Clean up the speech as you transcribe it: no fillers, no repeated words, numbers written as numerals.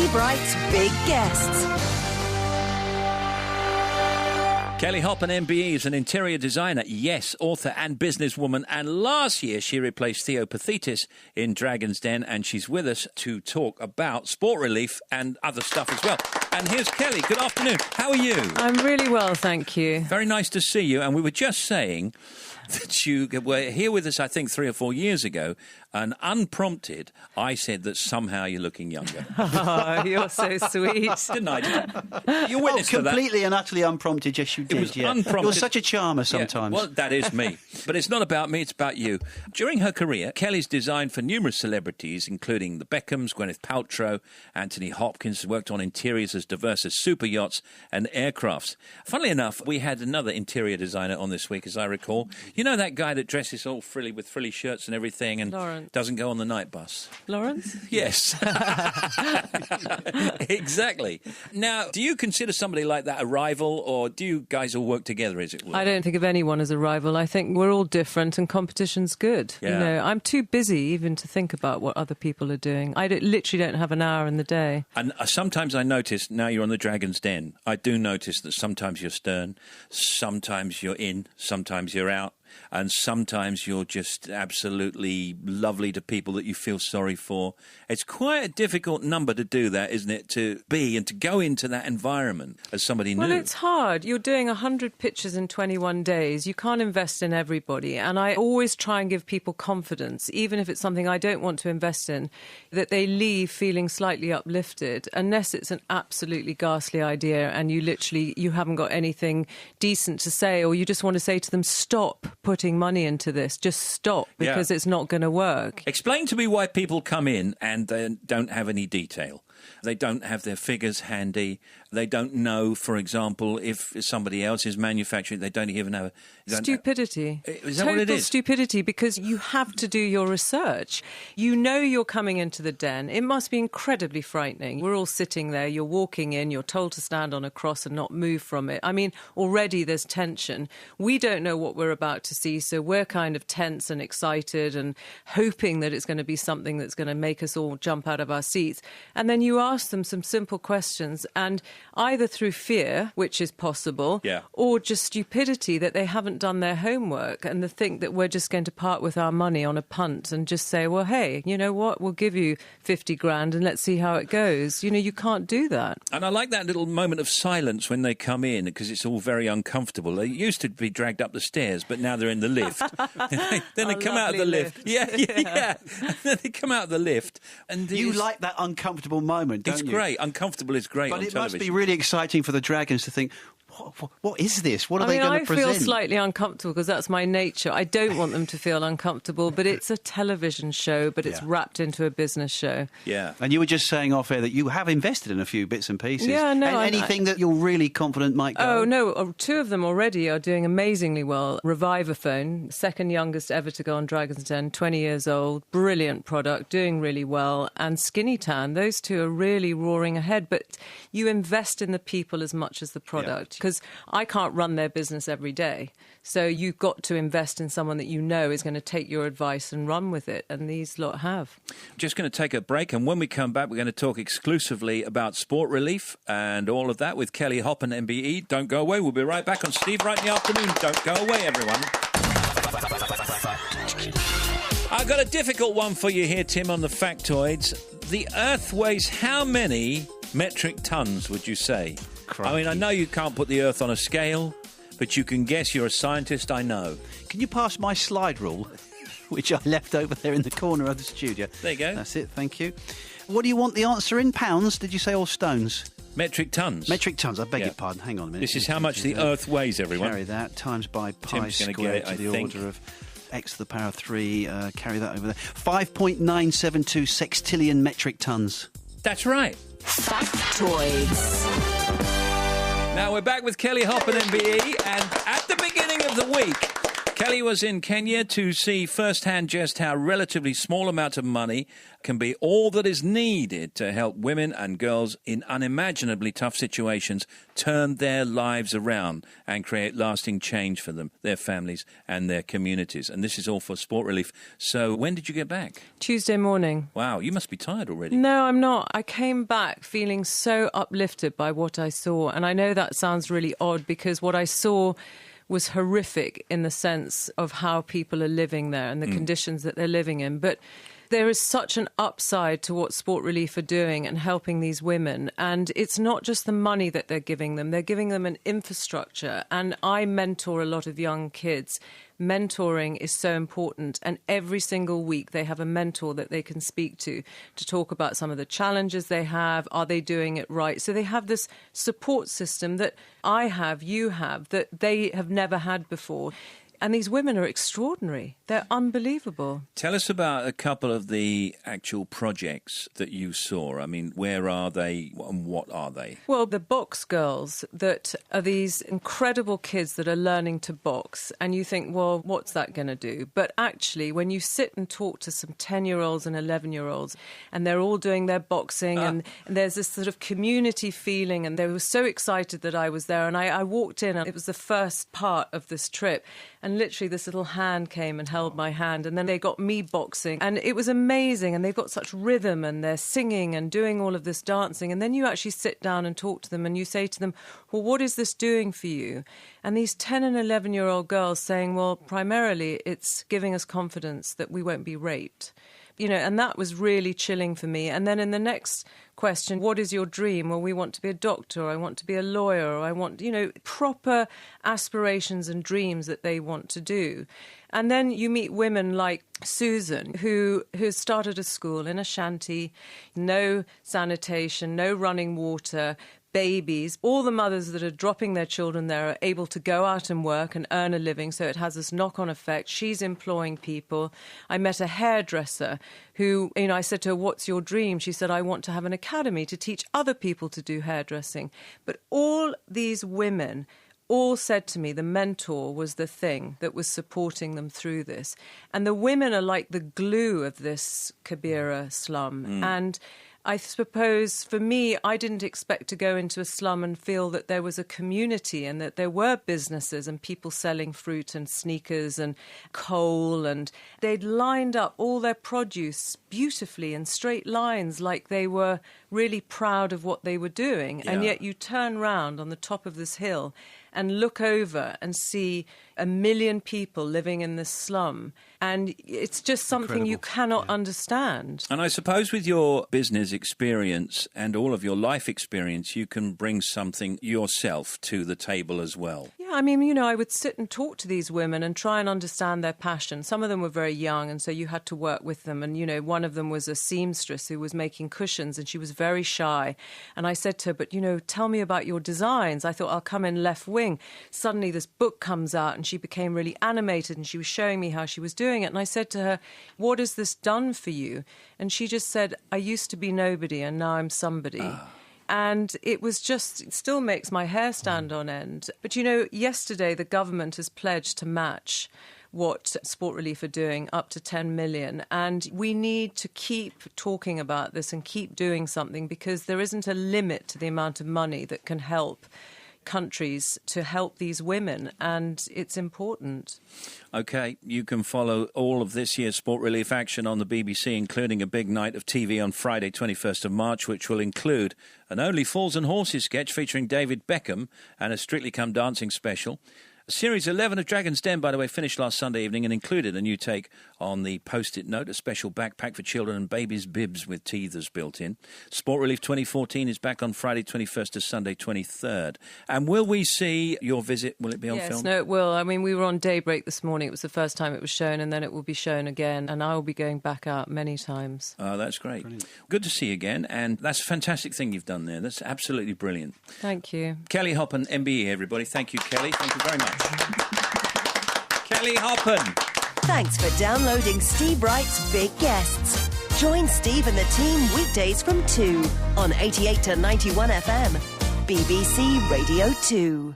Steve Wright's big guests. Kelly Hoppen, MBE, is an interior designer, yes, author and businesswoman. And last year, she replaced Theo Pathetis in Dragon's Den, and she's with us to talk about sport relief and other stuff as well. And here's Kelly. Good afternoon. How are you? I'm really well, thank you. Very nice to see you. And we were just saying that you were here with us, I think, 3 or 4 years ago, and unprompted, I said that somehow you're looking younger. Oh, you're so sweet. Didn't I? You witnessed to that. Completely and utterly unprompted, yes, you did. It was yeah. unprompted. You're such a charmer sometimes. Yeah, well, that is me. But it's not about me, it's about you. During her career, Kelly's designed for numerous celebrities, including the Beckhams, Gwyneth Paltrow, Anthony Hopkins, has worked on interiors as diverse as super yachts and aircrafts. Funnily enough, we had another interior designer on this week, as I recall. You know that guy that dresses all frilly with frilly shirts and everything and Lawrence. doesn't go on the night bus? Lawrence? Yes. Exactly. Now, do you consider somebody like that a rival, or do you guys all work together, as it were? I don't think of anyone as a rival. I think we're all different and competition's good. Yeah. You know, I'm too busy even to think about what other people are doing. Literally don't have an hour in the day. And sometimes I notice, now you're on the Dragon's Den, I do notice that sometimes you're stern, sometimes you're in, sometimes you're out, and sometimes you're just absolutely lovely to people that you feel sorry for. It's quite a difficult number to do that, isn't it, to be and to go into that environment as somebody new. Well, it's hard. You're doing 100 pictures in 21 days. You can't invest in everybody. And I always try and give people confidence, even if it's something I don't want to invest in, that they leave feeling slightly uplifted, unless it's an absolutely ghastly idea and you haven't got anything decent to say, or you just want to say to them, stop putting money into this. Just stop, because it's not going to work. Explain to me why people come in and they don't have any detail. They don't have their figures handy. They don't know, for example, if somebody else is manufacturing. They don't even know. Stupidity. Is that what it Total is? stupidity, because you have to do your research. You know you're coming into the den. It must be incredibly frightening. We're all sitting there. You're walking in. You're told to stand on a cross and not move from it. I mean, already there's tension. We don't know what we're about to see, so we're kind of tense and excited and hoping that it's going to be something that's going to make us all jump out of our seats. And then you ask them some simple questions, and either through fear, which is possible, or just stupidity that they haven't done their homework, and they think that we're just going to part with our money on a punt and just say, well, hey, you know what, we'll give you 50 grand and let's see how it goes. You know, you can't do that. And I like that little moment of silence when they come in, because it's all very uncomfortable. They used to be dragged up the stairs, but now they're in the lift. Then they come out of the lift. Yeah. And then they come out of the lift. And you like that uncomfortable moment, don't you? It's great. Uncomfortable is great on television. But it must be really exciting for the Dragons to think, what is this? What are they going to present? I feel slightly uncomfortable because that's my nature. I don't want them to feel uncomfortable, but it's a television show, but it's wrapped into a business show. Yeah. And you were just saying off air that you have invested in a few bits and pieces. Yeah, no. And anything that you're really confident might go? Oh, no. 2 of them already are doing amazingly well. Revivaphone, second youngest ever to go on Dragon's Den, 20 years old, brilliant product, doing really well. And Skinny Tan, those 2 are really roaring ahead. But you invest in the people as much as the product. Because I can't run their business every day. So you've got to invest in someone that you know is going to take your advice and run with it. And these lot have. Just going to take a break. And when we come back, we're going to talk exclusively about sport relief and all of that with Kelly Hoppen, MBE. Don't go away. We'll be right back on Steve Wright in the afternoon. Don't go away, everyone. I've got a difficult one for you here, Tim, on the factoids. The Earth weighs how many metric tons, would you say? Crikey. I mean, I know you can't put the Earth on a scale, but you can guess. You're a scientist, I know. Can you pass my slide rule, which I left over there in the corner of the studio? There you go. That's it, thank you. What do you want the answer in? Pounds, did you say, or stones? Metric tons. Metric tons, I beg your pardon. Hang on a minute. This is how much the Earth weighs, everyone. Carry that, times by pi Tim's gonna squared get it, to I the think. order of x to the power of 3. Carry that over there. 5.972 sextillion metric tons. That's right. Factoids. Now we're back with Kelly Hoppen, MBE, and at the beginning of the week, Kelly was in Kenya to see firsthand just how relatively small amount of money can be all that is needed to help women and girls in unimaginably tough situations turn their lives around and create lasting change for them, their families and their communities. And this is all for Sport Relief. So when did you get back? Tuesday morning. Wow, you must be tired already. No, I'm not. I came back feeling so uplifted by what I saw. And I know that sounds really odd because what I saw was horrific in the sense of how people are living there and the conditions that they're living in. But there is such an upside to what Sport Relief are doing and helping these women. And it's not just the money that they're giving them an infrastructure. And I mentor a lot of young kids. Mentoring is so important. And every single week they have a mentor that they can speak to talk about some of the challenges they have. Are they doing it right? So they have this support system that I have, you have, that they have never had before. And these women are extraordinary. They're unbelievable. Tell us about a couple of the actual projects that you saw. I mean, where are they and what are they? Well, the box girls that are these incredible kids that are learning to box. And you think, well, what's that going to do? But actually, when you sit and talk to some 10-year-olds and 11-year-olds, and they're all doing their boxing, and there's this sort of community feeling, and they were so excited that I was there. And I walked in, and it was the first part of this trip. And literally this little hand came and held my hand, and then they got me boxing, and it was amazing. And they've got such rhythm, and they're singing and doing all of this dancing. And then you actually sit down and talk to them, and you say to them, well, what is this doing for you? And these 10 and 11-year-old girls saying, well, primarily it's giving us confidence that we won't be raped. You know, and that was really chilling for me. And then in the next question, what is your dream? Well, we want to be a doctor, or I want to be a lawyer, or I want, you know, proper aspirations and dreams that they want to do. And then you meet women like Susan, who started a school in a shanty, no sanitation, no running water, babies. All the mothers that are dropping their children there are able to go out and work and earn a living, so it has this knock-on effect. She's employing people. I met a hairdresser who, you know, I said to her, what's your dream? She said, I want to have an academy to teach other people to do hairdressing. But all these women all said to me the mentor was the thing that was supporting them through this. And the women are like the glue of this Kibera slum. And I suppose for me, I didn't expect to go into a slum and feel that there was a community and that there were businesses and people selling fruit and sneakers and coal, and they'd lined up all their produce beautifully in straight lines like they were really proud of what they were doing. Yeah. And yet you turn round on the top of this hill and look over and see 1 million people living in this slum. And it's just something you cannot understand. And I suppose with your business experience and all of your life experience, you can bring something yourself to the table as well. Yeah, I mean, you know, I would sit and talk to these women and try and understand their passion. Some of them were very young, and so you had to work with them. And, you know, one of them was a seamstress who was making cushions, and she was very shy. And I said to her, but, you know, tell me about your designs. I thought I'll come in left wing. Suddenly this book comes out, and she became really animated, and she was showing me how she was doing it. And I said to her, what has this done for you? And she just said, I used to be nobody, and now I'm somebody. And it was just, it still makes my hair stand on end. But, you know, yesterday the government has pledged to match what Sport Relief are doing, up to 10 million. And we need to keep talking about this and keep doing something, because there isn't a limit to the amount of money that can help countries to help these women, and it's important. OK, you can follow all of this year's Sport Relief action on the BBC, including a big night of TV on Friday, 21st of March, which will include an Only Fools and Horses sketch featuring David Beckham and a Strictly Come Dancing special. Series 11 of Dragon's Den, by the way, finished last Sunday evening and included a new take on the Post-it note, a special backpack for children and babies' bibs with teethers built in. Sport Relief 2014 is back on Friday 21st to Sunday 23rd. And will we see your visit? Will it be on film? Yes, no, it will. I mean, we were on Daybreak this morning. It was the first time it was shown, and then it will be shown again. And I will be going back out many times. Oh, that's great. Brilliant. Good to see you again. And that's a fantastic thing you've done there. That's absolutely brilliant. Thank you. Kelly Hoppen, MBE, everybody. Thank you, Kelly. Thank you very much. Kelly Hoppen. Thanks for downloading Steve Wright's Big Guests. Join Steve and the team weekdays from 2 on 88 to 91 FM, BBC Radio 2.